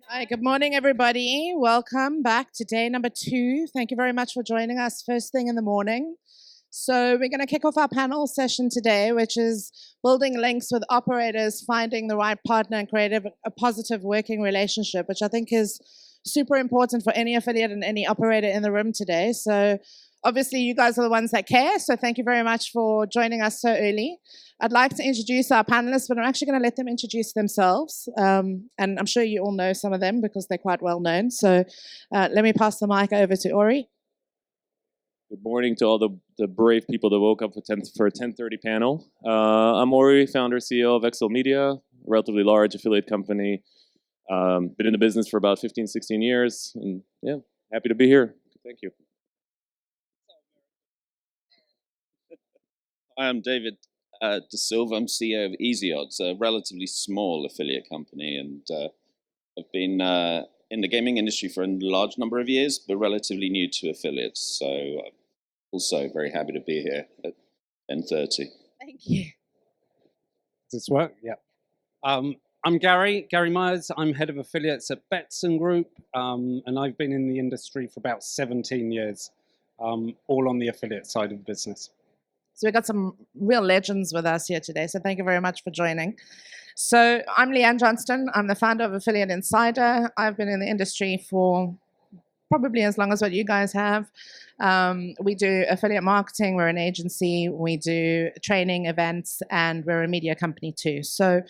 Hi, good morning, everybody. Welcome back to day number 2. Thank you very much for joining us first thing in the morning. So we're going to kick off our panel session today, which is building links with operators, finding the right partner and create a positive working relationship, which I think is super important for any affiliate and any operator in the room today. So obviously you guys are the ones that care, so thank you very much for joining us so early. I'd like to introduce our panelists, but I'm actually going to let them introduce themselves. And I'm sure you all know some of them because they're quite well known. So let me pass the mic over to Ori. Good morning to all the brave people that woke up for a 10:30 panel. I'm Ori, founder, CEO of Excel Media, a relatively large affiliate company. Been in the business for about 15, 16 years, and yeah, happy to be here. Thank you. Hi, I'm David De Silva. I'm CEO of Easyodds, a relatively small affiliate company, and I've been in the gaming industry for a large number of years, but relatively new to affiliates. So I'm also very happy to be here at 10:30. Thank you. Does this work? Yeah. I'm Gary Weihs. I'm head of affiliates at Betson Group, and I've been in the industry for about 17 years, all on the affiliate side of the business. So we've got some real legends with us here today, so thank you very much for joining. So I'm Leanne Johnston. I'm the founder of Affiliate Insider. I've been in the industry for probably as long as what you guys have. We do affiliate marketing, we're an agency, we do training events, and we're a media company too. So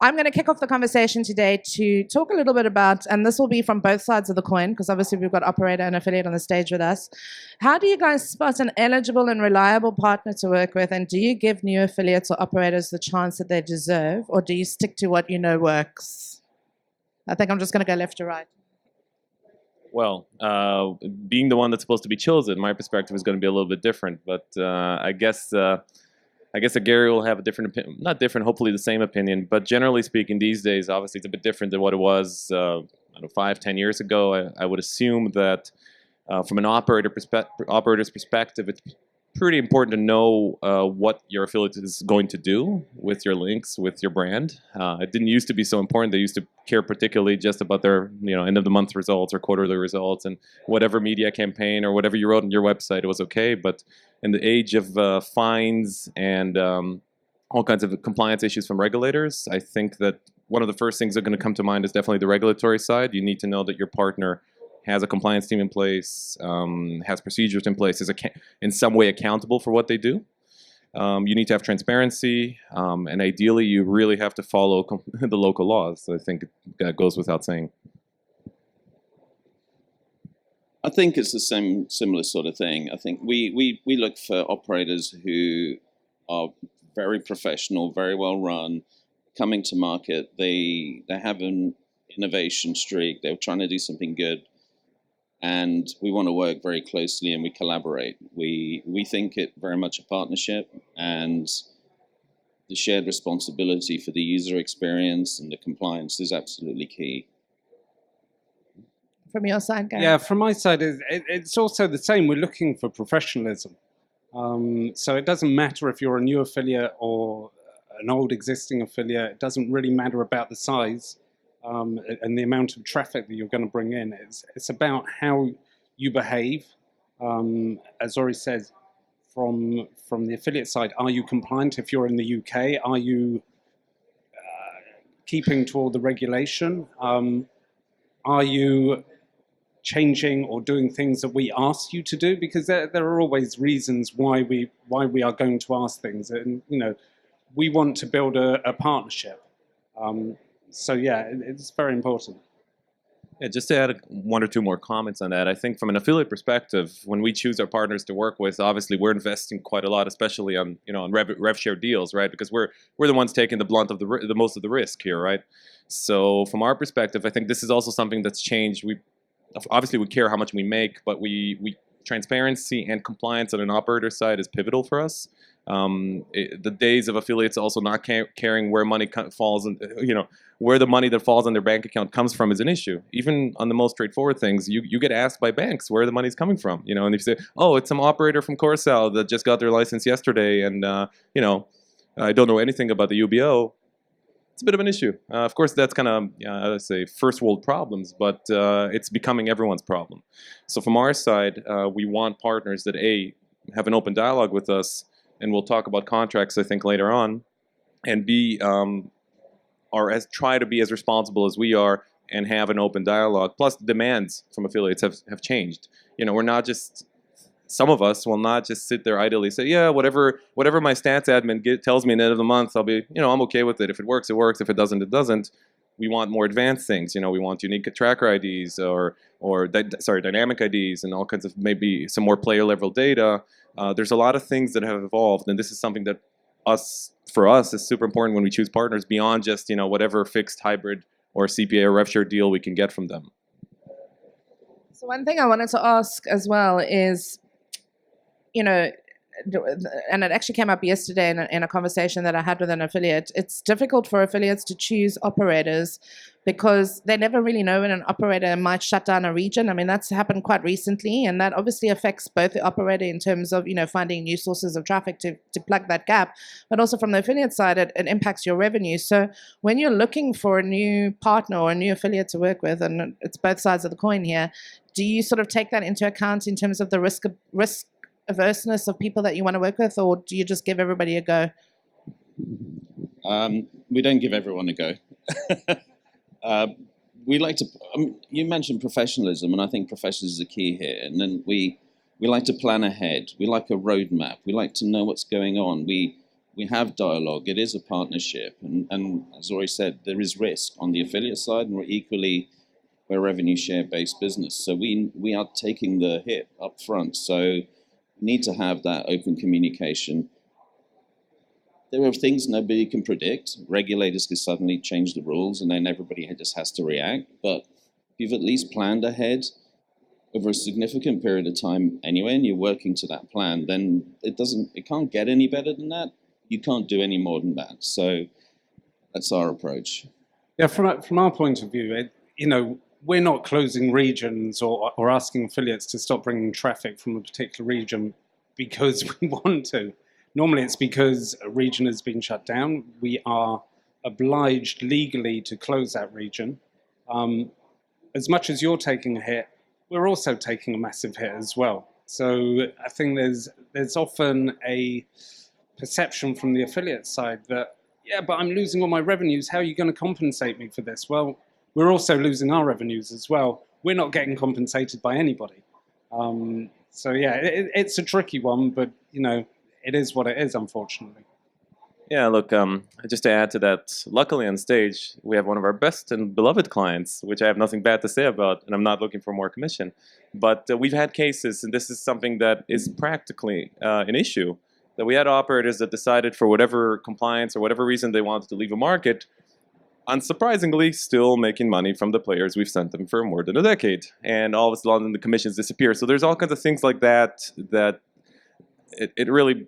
I'm going to kick off the conversation today to talk a little bit about, and this will be from both sides of the coin, because obviously we've got operator and affiliate on the stage with us. How do you guys spot an eligible and reliable partner to work with, and do you give new affiliates or operators the chance that they deserve, or do you stick to what you know works? I think I'm just going to go left to right. Well, being the one that's supposed to be chosen, my perspective is going to be a little bit different. But I guess that Gary will have a different opinion, not different, hopefully the same opinion. But generally speaking, these days, obviously, it's a bit different than what it was 5, 10 years ago. I would assume that from an operator's perspective, it's pretty important to know what your affiliate is going to do with your links, with your brand. It didn't used to be so important. They used to care particularly just about their end of the month results or quarterly results, and whatever media campaign or whatever you wrote on your website, it was okay. But in the age of fines and all kinds of compliance issues from regulators, I think that one of the first things that are going to come to mind is definitely the regulatory side. You need to know that your partner has a compliance team in place, has procedures in place, is in some way accountable for what they do. You need to have transparency, and ideally you really have to follow the local laws. I think that goes without saying. I think it's the similar sort of thing. I think we look for operators who are very professional, very well run, coming to market. They have an innovation streak. They're trying to do something good. And we want to work very closely and we collaborate. We think it very much a partnership, and the shared responsibility for the user experience and the compliance is absolutely key. From your side, Gary? Yeah, from my side, it's also the same. We're looking for professionalism. So it doesn't matter if you're a new affiliate or an old existing affiliate. It doesn't really matter about the size. And the amount of traffic that you're going to bring in. It's about how you behave. As Ori says, from the affiliate side, are you compliant if you're in the UK? Are you keeping to all the regulation? Are you changing or doing things that we ask you to do? Because there are always reasons why we are going to ask things. And we want to build a partnership. So yeah, it's very important. Yeah, just to add 1 or 2 more comments on that, I think from an affiliate perspective, when we choose our partners to work with, obviously we're investing quite a lot, especially on on rev share deals, right? Because we're the ones taking the blunt of the most of the risk here, right? So from our perspective, I think this is also something that's changed. We care how much we make, but transparency and compliance on an operator side is pivotal for us. The days of affiliates also not caring where money falls, and where the money that falls on their bank account comes from is an issue. Even on the most straightforward things, you get asked by banks where the money's coming from. And if you say, "Oh, it's some operator from Coruscant that just got their license yesterday," and I don't know anything about the UBO. it's a bit of an issue. Of course, that's kind of, let's say, first world problems, but it's becoming everyone's problem. So from our side, we want partners that have an open dialogue with us, and we'll talk about contracts, I think, later on, and try to be as responsible as we are and have an open dialogue. Plus, demands from affiliates have changed. We're not just, some of us will not just sit there idly say, yeah, whatever my stats admin tells me at the end of the month, I'll be, I'm okay with it. If it works, it works. If it doesn't, it doesn't. We want more advanced things. We want unique tracker IDs or dynamic IDs and all kinds of, maybe some more player level data. There's a lot of things that have evolved, and this is something that for us is super important when we choose partners beyond just whatever fixed hybrid or CPA or rev share deal we can get from them. So one thing I wanted to ask as well is, and it actually came up yesterday in a conversation that I had with an affiliate. It's difficult for affiliates to choose operators because they never really know when an operator might shut down a region. I mean, that's happened quite recently, and that obviously affects both the operator in terms of, finding new sources of traffic to plug that gap, but also from the affiliate side, it impacts your revenue. So when you're looking for a new partner or a new affiliate to work with, and it's both sides of the coin here, do you sort of take that into account in terms of the risk averseness of people that you want to work with, or do you just give everybody a go? We don't give everyone a go. We like to, you mentioned professionalism, and I think professionalism is the key here. And then we like to plan ahead. We like a roadmap. We like to know what's going on. We have dialogue. It is a partnership. And as Ori said, there is risk on the affiliate side, and we're a revenue share based business. So we are taking the hit up front. So need to have that open communication. There are things nobody can predict. Regulators can suddenly change the rules, and then everybody just has to react. But if you've at least planned ahead over a significant period of time anyway, and you're working to that plan, then it can't get any better than that. You can't do any more than that. So that's our approach. Yeah, from our point of view, we're not closing regions or asking affiliates to stop bringing traffic from a particular region because we want to. Normally it's because a region has been shut down. We are obliged legally to close that region. As much as you're taking a hit, we're also taking a massive hit as well. So I think there's often a perception from the affiliate side that, yeah, but I'm losing all my revenues. How are you going to compensate me for this? Well, we're also losing our revenues as well. We're not getting compensated by anybody. So yeah, it's a tricky one, but it is what it is, unfortunately. Yeah, look, just to add to that, luckily on stage, we have one of our best and beloved clients, which I have nothing bad to say about, and I'm not looking for more commission. But we've had cases, and this is something that is practically an issue, that we had operators that decided for whatever compliance or whatever reason they wanted to leave a market, unsurprisingly still making money from the players we've sent them for more than a decade. And all of a sudden the commissions disappear. So there's all kinds of things like that it really,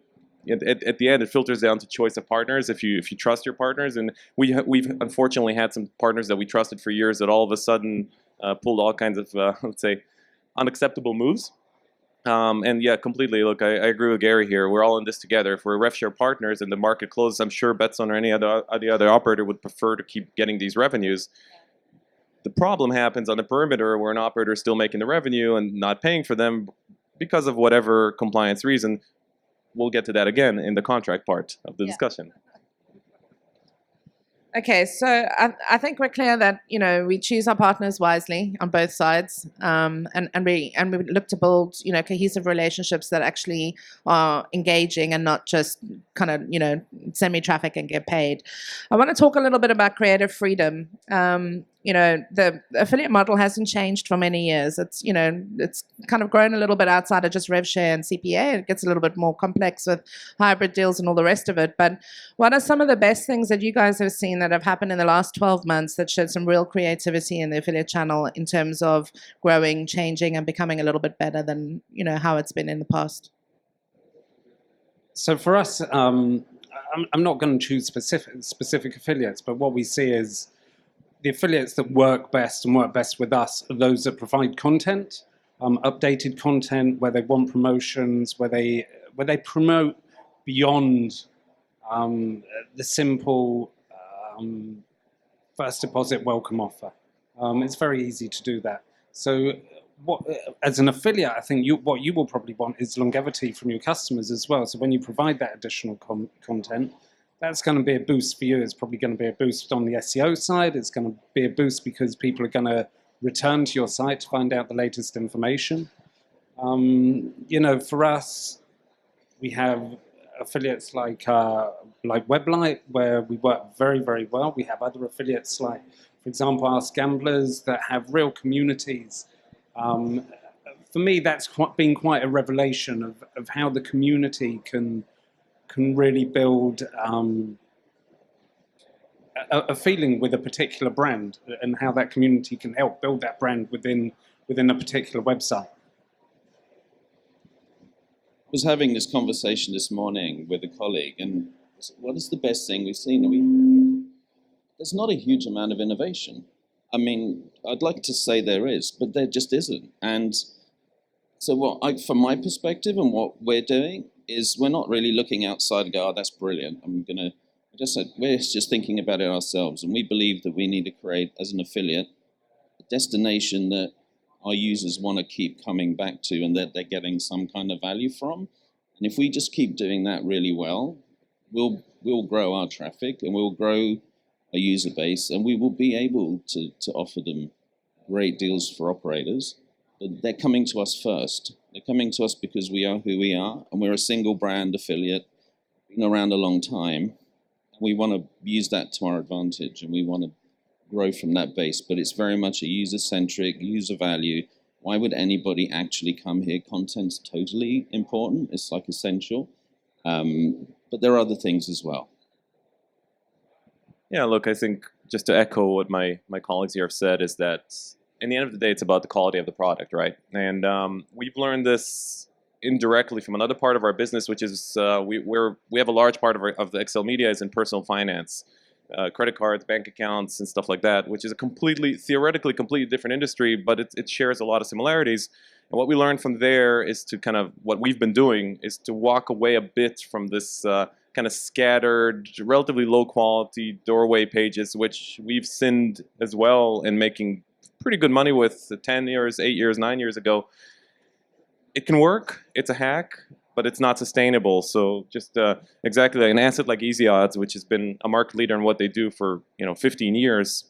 at the end, it filters down to choice of partners. If you trust your partners, and we've unfortunately had some partners that we trusted for years that all of a sudden pulled all kinds of, let's say, unacceptable moves. And yeah, completely. Look, I agree with Gary here. We're all in this together. If we're rev share partners and the market closes, I'm sure Betson or any other operator would prefer to keep getting these revenues. The problem happens on the perimeter where an operator is still making the revenue and not paying for them because of whatever compliance reason. We'll get to that again in the contract part of the discussion. Okay, so I think we're clear that we choose our partners wisely on both sides, and we look to build cohesive relationships that actually are engaging and not just kind of send me traffic and get paid. I want to talk a little bit about creative freedom. The affiliate model hasn't changed for many years. It's it's kind of grown a little bit outside of just rev share and CPA. It gets a little bit more complex with hybrid deals and all the rest of it. But what are some of the best things that you guys have seen that have happened in the last 12 months that showed some real creativity in the affiliate channel in terms of growing, changing, and becoming a little bit better than how it's been in the past? So for us, I'm not going to choose specific affiliates, but what we see is the affiliates that work best with us are those that provide content, updated content, where they want promotions, where they promote beyond the simple first deposit welcome offer. It's very easy to do that. So as an affiliate, I think what you will probably want is longevity from your customers as well. So when you provide that additional content, that's going to be a boost for you. It's probably going to be a boost on the SEO side. It's going to be a boost because people are going to return to your site to find out the latest information. For us, we have affiliates like Weblight, where we work very, very well. We have other affiliates like, for example, Ask Gamblers, that have real communities. For me, that's been quite a revelation of how the community can really build a feeling with a particular brand, and how that community can help build that brand within a particular website. I was having this conversation this morning with a colleague, and I said, what is the best thing we've seen? There's not a huge amount of innovation. I mean, I'd like to say there is, but there just isn't. And so from my perspective and what we're doing is we're not really looking outside and go, oh, that's brilliant. We're just thinking about it ourselves. And we believe that we need to create, as an affiliate, a destination that our users want to keep coming back to and that they're getting some kind of value from. And if we just keep doing that really well, we'll grow our traffic and we'll grow a user base, and we will be able to offer them great deals for operators. But they're coming to us first. They're coming to us because we are who we are, and we're a single brand affiliate, been around a long time. And we want to use that to our advantage, and we want to grow from that base. But it's very much a user-centric, user value. Why would anybody actually come here? Content's totally important. It's like essential. But there are other things as well. Yeah, look, I think just to echo what my colleagues here have said is that in the end of the day, it's about the quality of the product, right? And we've learned this indirectly from another part of our business, which is we have a large part of the Excel Media is in personal finance, credit cards, bank accounts, and stuff like that, which is a theoretically completely different industry, but it shares a lot of similarities. And what we learned from there is to kind of, what we've been doing is to walk away a bit from this kind of scattered, relatively low quality doorway pages, which we've sinned as well in making pretty good money with 10 years, 8 years, 9 years ago. It can work, it's a hack, but it's not sustainable. So just exactly like an asset like Easyodds, which has been a market leader in what they do for 15 years,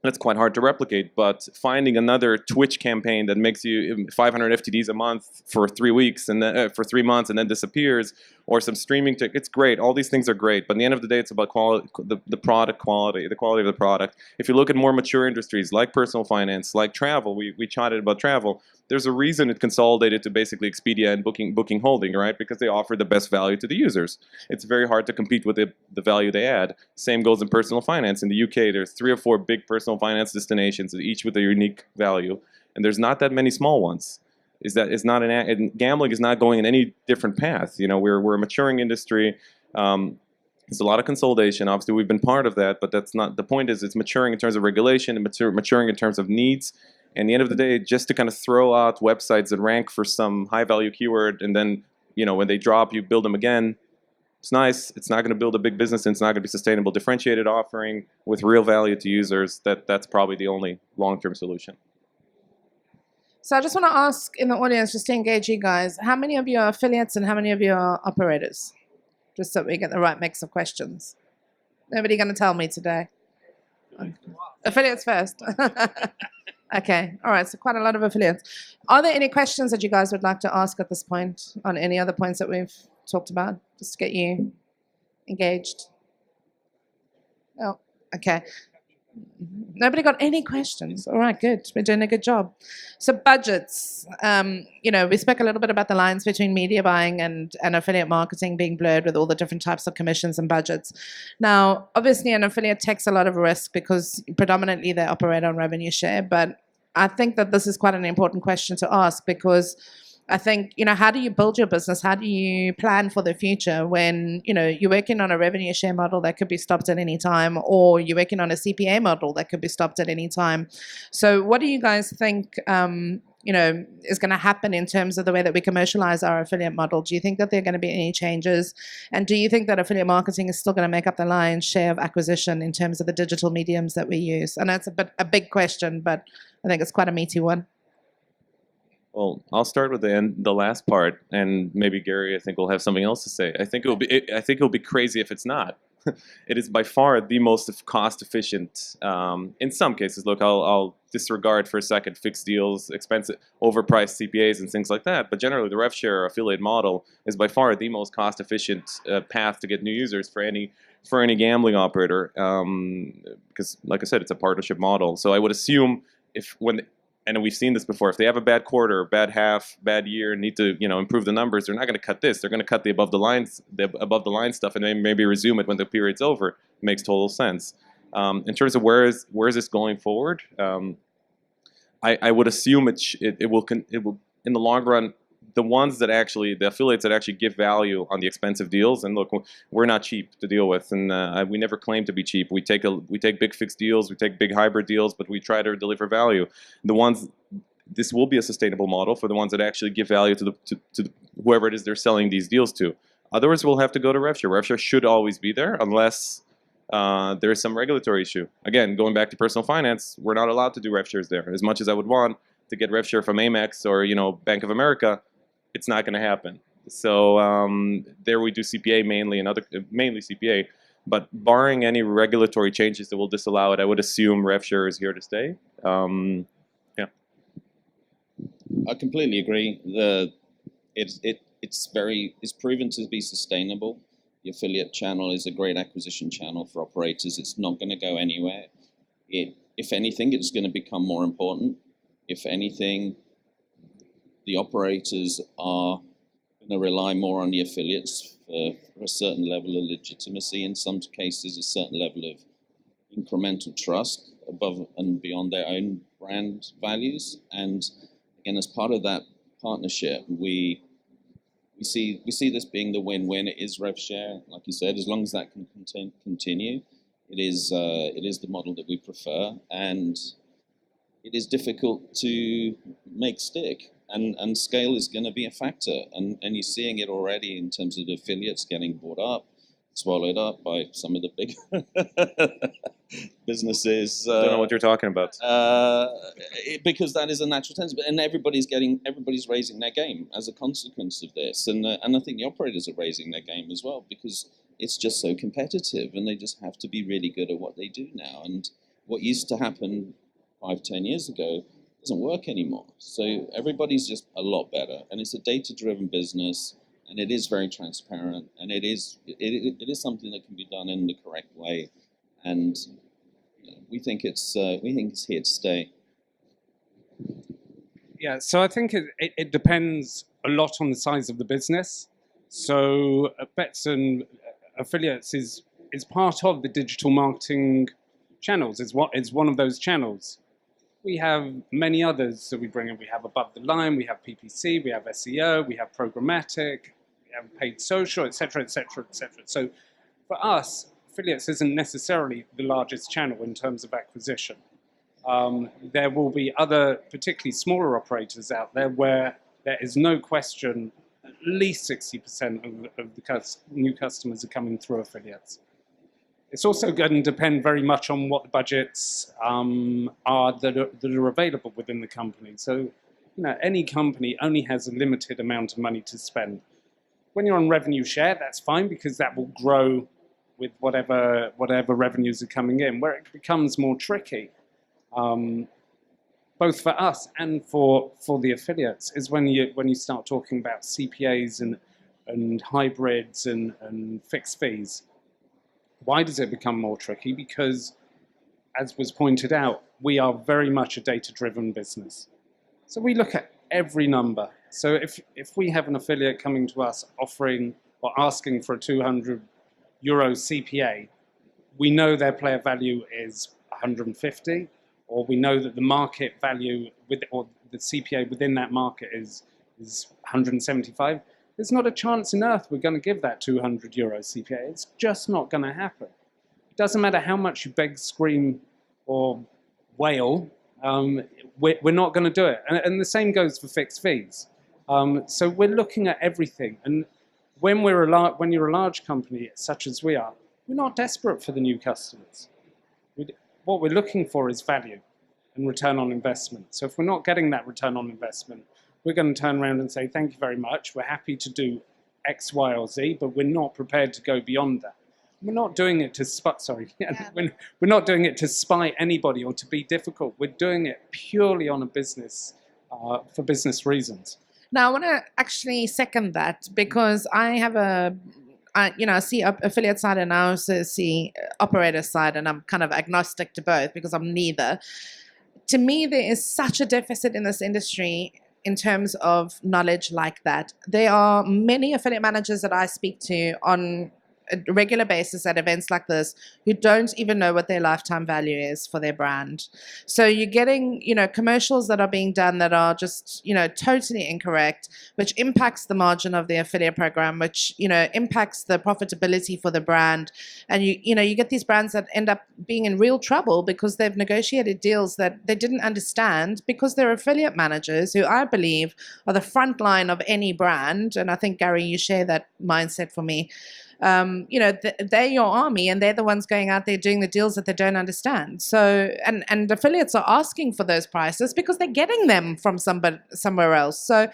that's quite hard to replicate. But finding another Twitch campaign that makes you 500 FTDs a month for 3 weeks and then for 3 months and then disappears, or some streaming it's great. All these things are great, but at the end of the day, it's about quality, the product quality, the quality of the product. If you look at more mature industries like personal finance, like travel, we chatted about travel. There's a reason it consolidated to basically Expedia and Booking Holding, right? Because they offer the best value to the users. It's very hard to compete with the value they add. Same goes in personal finance. In the UK, there's 3 or 4 big personal finance destinations, each with a unique value, and there's not that many small ones. And gambling is not going in any different path. We're a maturing industry. There's a lot of consolidation. Obviously, we've been part of that, but that's not the point. Is it's maturing in terms of regulation and maturing in terms of needs. And at the end of the day, just to kind of throw out websites that rank for some high-value keyword, and then when they drop, you build them again. It's nice. It's not going to build a big business, and it's not going to be sustainable. Differentiated offering with real value to users. That's probably the only long-term solution. So I just want to ask in the audience, just to engage you guys, how many of you are affiliates and how many of you are operators? Just so we get the right mix of questions. Nobody going to tell me today? Affiliates first. Okay, all right, so quite a lot of affiliates. Are there any questions that you guys would like to ask at this point on any other points that we've talked about, just to get you engaged? Oh, okay. Nobody got any questions. All right, good. We're doing a good job. So budgets. We spoke a little bit about the lines between media buying and affiliate marketing being blurred with all the different types of commissions and budgets. Now, obviously, an affiliate takes a lot of risk because predominantly they operate on revenue share. But I think that this is quite an important question to ask because I think, how do you build your business? How do you plan for the future when, you're working on a revenue share model that could be stopped at any time, or you're working on a CPA model that could be stopped at any time? So what do you guys think, is going to happen in terms of the way that we commercialize our affiliate model? Do you think that there are going to be any changes? And do you think that affiliate marketing is still going to make up the lion's share of acquisition in terms of the digital mediums that we use? And that's a big question, but I think it's quite a meaty one. Well, I'll start with the last part, and maybe Gary, I think, will have something else to say. I think it'll be crazy if it's not. It is by far the most cost efficient. In some cases, look, I'll disregard for a second fixed deals, expensive, overpriced CPAs, and things like that. But generally, the rev share affiliate model is by far the most cost efficient path to get new users for any gambling operator. Because, like I said, it's a partnership model. So I would assume and we've seen this before, if they have a bad quarter, bad half, bad year, and need to improve the numbers, they're not going to cut this. They're going to cut the above the line stuff, and then maybe resume it when the period's over. It makes total sense. In terms of where is this going forward, I would assume it will in the long run. The affiliates that actually give value on the expensive deals, and look, we're not cheap to deal with, and we never claim to be cheap. We take big fixed deals, we take big hybrid deals, but we try to deliver value. This will be a sustainable model for the ones that actually give value to whoever it is they're selling these deals to. Others will have to go to rev share. Rev share should always be there unless there is some regulatory issue. Again, going back to personal finance, we're not allowed to do rev shares there. As much as I would want to get rev share from Amex or Bank of America, it's not going to happen. So there we do CPA mainly CPA. But barring any regulatory changes that will disallow it, I would assume rev share is here to stay. Yeah. I completely agree. It's proven to be sustainable. The affiliate channel is a great acquisition channel for operators. It's not going to go anywhere. If anything, it's going to become more important. If anything, the operators are going to rely more on the affiliates for a certain level of legitimacy, in some cases a certain level of incremental trust above and beyond their own brand values. And again, as part of that partnership, we see this being the win-win. It is rev share, like you said, as long as that can continue. It is the model that we prefer, and it is difficult to make stick. And scale is going to be a factor, and you're seeing it already in terms of the affiliates getting bought up, swallowed up by some of the big businesses. I don't know what you're talking about. Because that is a natural tendency, and everybody's raising their game as a consequence of this, and I think the operators are raising their game as well, because it's just so competitive, and they just have to be really good at what they do now. And what used to happen 5-10 years ago doesn't work anymore. So everybody's just a lot better, and it's a data-driven business, and it is very transparent, and it is something that can be done in the correct way, and we think it's here to stay. Yeah, so I think it depends a lot on the size of the business. So bets and affiliates is part of the digital marketing channels. It's one of those channels. We have many others that we bring in. We have above the line, we have PPC, we have SEO, we have programmatic, we have paid social, etc., etc., etc. So for us, affiliates isn't necessarily the largest channel in terms of acquisition. There will be other, particularly smaller operators out there where there is no question at least 60% of the new customers are coming through affiliates. It's also going to depend very much on what the budgets are that are available within the company. So, any company only has a limited amount of money to spend. When you're on revenue share, that's fine, because that will grow with whatever revenues are coming in. Where it becomes more tricky, both for us and for the affiliates, is when you start talking about CPAs and hybrids and fixed fees. Why does it become more tricky? Because, as was pointed out, we are very much a data-driven business. So we look at every number. So if we have an affiliate coming to us offering or asking for a €200 CPA, we know their player value is 150, or we know that the market value or the CPA within that market is is 175. There's not a chance in earth we're going to give that 200 euro CPA. It's just not going to happen. It doesn't matter how much you beg, scream, or wail, we're not going to do it. And the same goes for fixed fees. So we're looking at everything. And when you're a large company, such as we are, we're not desperate for the new customers. What we're looking for is value and return on investment. So if we're not getting that return on investment, we're going to turn around and say, thank you very much. We're happy to do X, Y, or Z, but we're not prepared to go beyond that. We're not doing it to we're not doing it to spite anybody or to be difficult. We're doing it purely on a business, for business reasons. Now, I want to actually second that because I have I see affiliate side and I also see operator side, and I'm kind of agnostic to both because I'm neither. To me, there is such a deficit in this industry in terms of knowledge like that. There are many affiliate managers that I speak to on a regular basis at events like this who don't even know what their lifetime value is for their brand. So you're getting, commercials that are being done that are just, totally incorrect, which impacts the margin of the affiliate program, which, impacts the profitability for the brand. And you get these brands that end up being in real trouble because they've negotiated deals that they didn't understand because they're affiliate managers who I believe are the front line of any brand. And I think, Gary, you share that mindset for me. They're your army and they're the ones going out there doing the deals that they don't understand. So, and affiliates are asking for those prices because they're getting them from somewhere else. So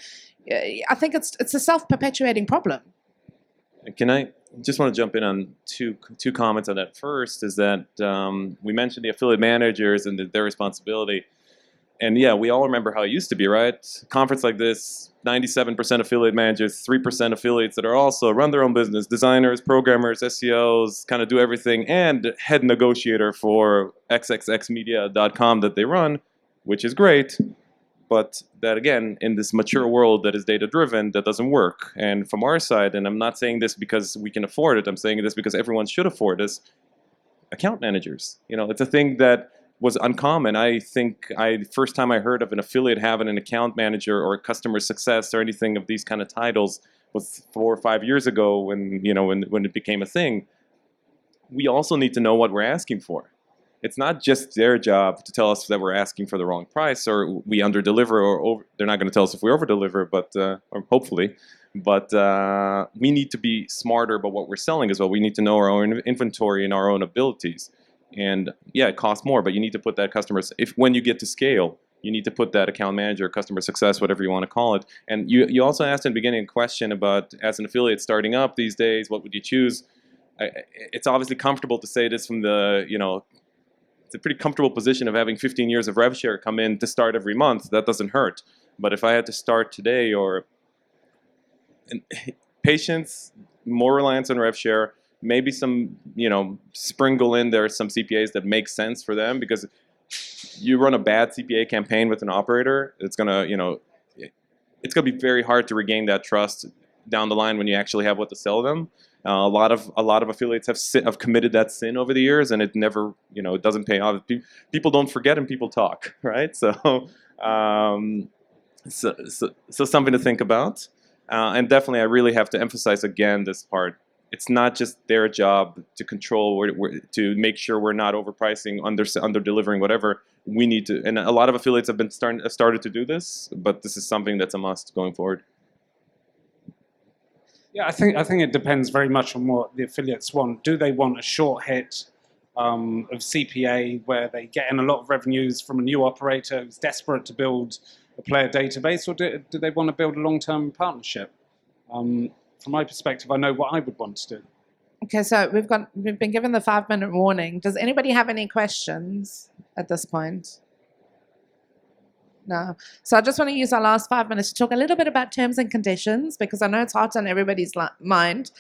I think it's a self-perpetuating problem. Can I just want to jump in on two comments on that? First is that we mentioned the affiliate managers and their responsibility. And yeah, we all remember how it used to be, right? Conference like this, 97% affiliate managers, 3% affiliates that are also run their own business, designers, programmers, SEOs, kind of do everything, and head negotiator for xxxmedia.com that they run, which is great. But that, again, in this mature world that is data-driven, that doesn't work. And from our side, and I'm not saying this because we can afford it, I'm saying this because everyone should afford this, account managers. It's a thing that was uncommon. I think first time I heard of an affiliate having an account manager or customer success or anything of these kind of titles was 4 or 5 years ago when it became a thing. We also need to know what we're asking for. It's not just their job to tell us that we're asking for the wrong price or we underdeliver or they're not going to tell us if we overdeliver, but or hopefully. But we need to be smarter about what we're selling as well. We need to know our own inventory and our own abilities. And yeah, it costs more, but you need to put that when you get to scale, you need to put that account manager, customer success, whatever you want to call it. And you also asked in the beginning a question about, as an affiliate starting up these days, what would you choose? It's obviously comfortable to say this from it's a pretty comfortable position of having 15 years of rev share come in to start every month. That doesn't hurt. But if I had to start today, patience, more reliance on rev share, maybe some, sprinkle in there some CPAs that make sense for them, because you run a bad CPA campaign with an operator, it's gonna be very hard to regain that trust down the line when you actually have what to sell them. A lot of affiliates have committed that sin over the years, and it never, it doesn't pay off. People don't forget and people talk, right? So something to think about. And definitely, I really have to emphasize again this part. It's not just their job to control, to make sure we're not overpricing, under delivering, whatever. We need to, and a lot of affiliates have started to do this, but this is something that's a must going forward. Yeah, I think it depends very much on what the affiliates want. Do they want a short hit of CPA where they get in a lot of revenues from a new operator who's desperate to build a player database, or do they want to build a long-term partnership? From my perspective, I know what I would want to do. Okay, so we've been given the 5-minute warning. Does anybody have any questions at this point? No. So I just want to use our last 5 minutes to talk a little bit about terms and conditions, because I know it's hot on everybody's mind.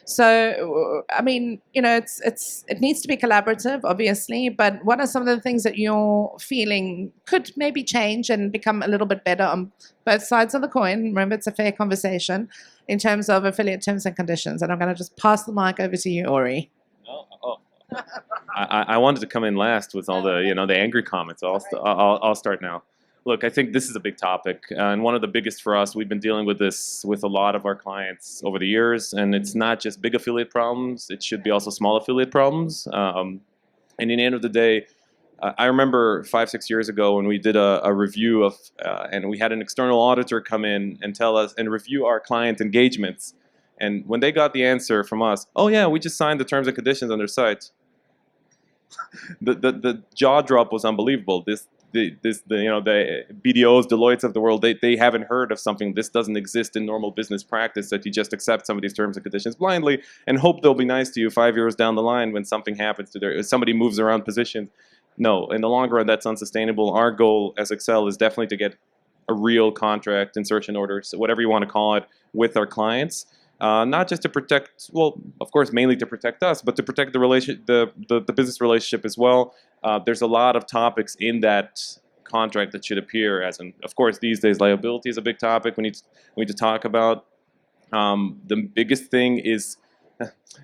So, I mean, it needs to be collaborative, obviously, but what are some of the things that you're feeling could maybe change and become a little bit better on both sides of the coin? Remember, it's a fair conversation in terms of affiliate terms and conditions. And I'm going to just pass the mic over to you, Ori. I wanted to come in last with all the the angry comments. I'll start now. Look, I think this is a big topic, and one of the biggest for us. We've been dealing with this with a lot of our clients over the years, and it's not just big affiliate problems. It should be also small affiliate problems. And in the end of the day, I remember 5-6 years ago when we did a review of, and we had an external auditor come in and tell us and review our client engagements. And when they got the answer from us, oh yeah, we just signed the terms and conditions on their site. The jaw drop was unbelievable. The BDOs, Deloittes of the world, they haven't heard of something. This doesn't exist in normal business practice, that you just accept somebody's terms and conditions blindly and hope they'll be nice to you 5 years down the line when something happens to somebody moves around positions. No, in the long run, that's unsustainable. Our goal as Excel is definitely to get a real contract, insertion order, so whatever you want to call it, with our clients. Not just to protect, well, of course, mainly to protect us, but to protect the business relationship as well. There's a lot of topics in that contract that should appear, as in, of course, these days liability is a big topic we need to talk about. The biggest thing is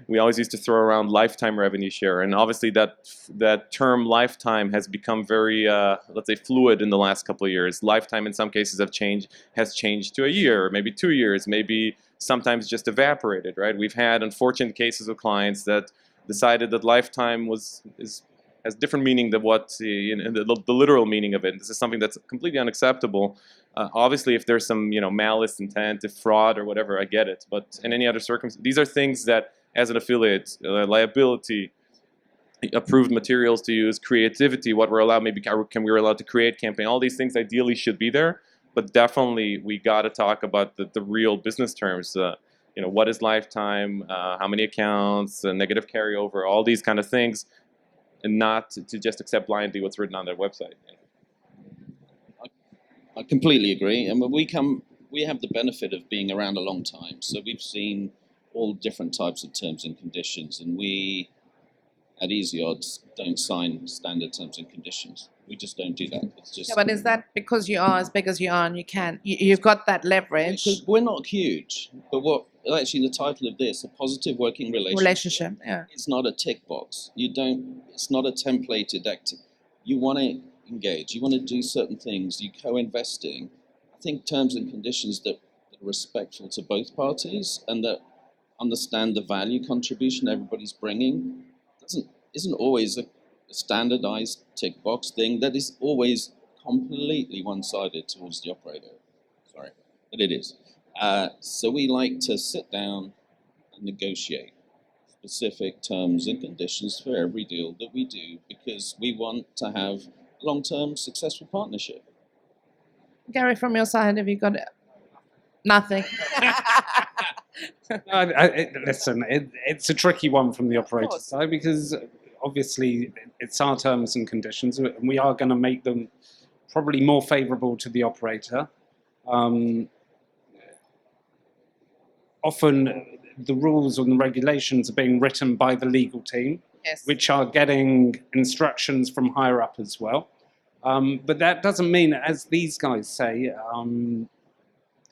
we always used to throw around lifetime revenue share, and obviously that term lifetime has become very, let's say, fluid in the last couple of years. Lifetime in some cases has changed to a year, maybe 2 years, maybe sometimes just evaporated, right? We've had unfortunate cases of clients that decided that lifetime has different meaning than what the literal meaning of it. This is something that's completely unacceptable. Obviously, if there's some malice, intent, if fraud or whatever, I get it. But in any other circumstance, these are things that, as an affiliate, liability, approved materials to use, creativity, what we're allowed, maybe we're allowed to create campaign. All these things ideally should be there, but definitely we got to talk about the real business terms. What is lifetime? How many accounts? Negative carryover? All these kind of things, and not to just accept blindly what's written on their website. I completely agree. And we have the benefit of being around a long time, so we've seen all different types of terms and conditions, and we at Easyodds don't sign standard terms and conditions. We just don't do that. It's just. Yeah, but is that because you are as big as you are and you've got that leverage? We're not huge, but actually the title of this, a positive working relationship. Yeah. It's not a tick box. It's not a templated activity. You want to engage. You want to do certain things. You co-investing. I think terms and conditions that are respectful to both parties and that understand the value contribution everybody's bringing isn't always a standardized tick box thing that is always completely one-sided towards the operator. Sorry, but it is. So we like to sit down and negotiate specific terms and conditions for every deal that we do because we want to have a long-term successful partnership. Gary, from your side, have you got nothing? Listen, it's a tricky one from the operator side because obviously it's our terms and conditions, and we are going to make them probably more favourable to the operator. Often the rules and the regulations are being written by the legal team, Yes. which are getting instructions from higher up as well. But that doesn't mean, as these guys say,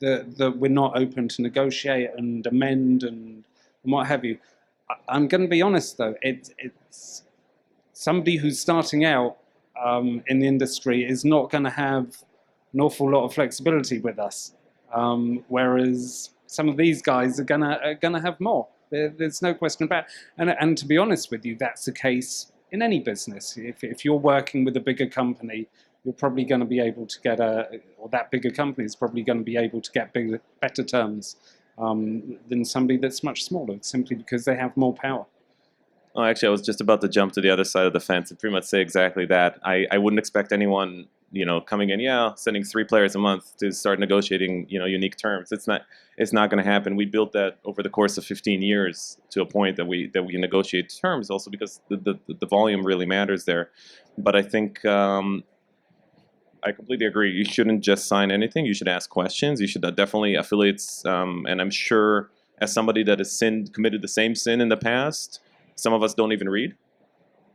that we're not open to negotiate and amend and what have you. I'm going to be honest, though. It's somebody who's starting out in the industry is not going to have an awful lot of flexibility with us, whereas some of these guys are gonna have more. There's no question about it. And to be honest with you, that's the case in any business. If you're working with a bigger company, you're probably going to be able to get or that bigger company is probably going to be able to get better terms than somebody that's much smaller, simply because they have more power. Oh, actually, I was just about to jump to the other side of the fence and pretty much say exactly that. I wouldn't expect anyone, coming in, sending 3 players a month to start negotiating, unique terms. It's not going to happen. We built that over the course of 15 years to a point that we negotiate terms, also because the volume really matters there. But I think I completely agree. You shouldn't just sign anything. You should ask questions. You should definitely affiliates. And I'm sure, as somebody that has committed the same sin in the past, some of us don't even read.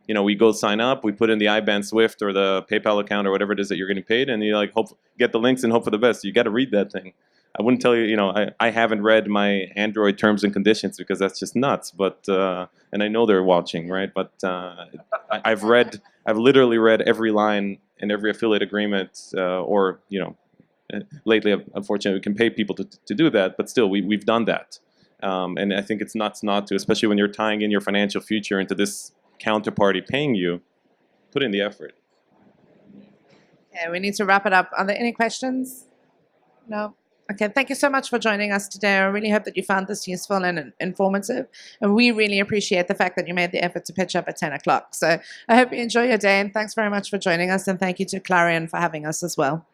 We go sign up, we put in the IBAN Swift or the PayPal account or whatever it is that you're getting paid, and you get the links and hope for the best. You got to read that thing. I wouldn't tell you, I haven't read my Android terms and conditions because that's just nuts. But and I know they're watching, right? But I've literally read every line in every affiliate agreement, or lately, unfortunately, we can pay people to do that, but still, we've done that. And I think it's nuts not to, especially when you're tying in your financial future into this counterparty paying you. Put in the effort. Okay, we need to wrap it up. Are there any questions? No? Okay, thank you so much for joining us today. I really hope that you found this useful and informative. And we really appreciate the fact that you made the effort to pitch up at 10 o'clock. So I hope you enjoy your day, and thanks very much for joining us. And thank you to Clarion for having us as well.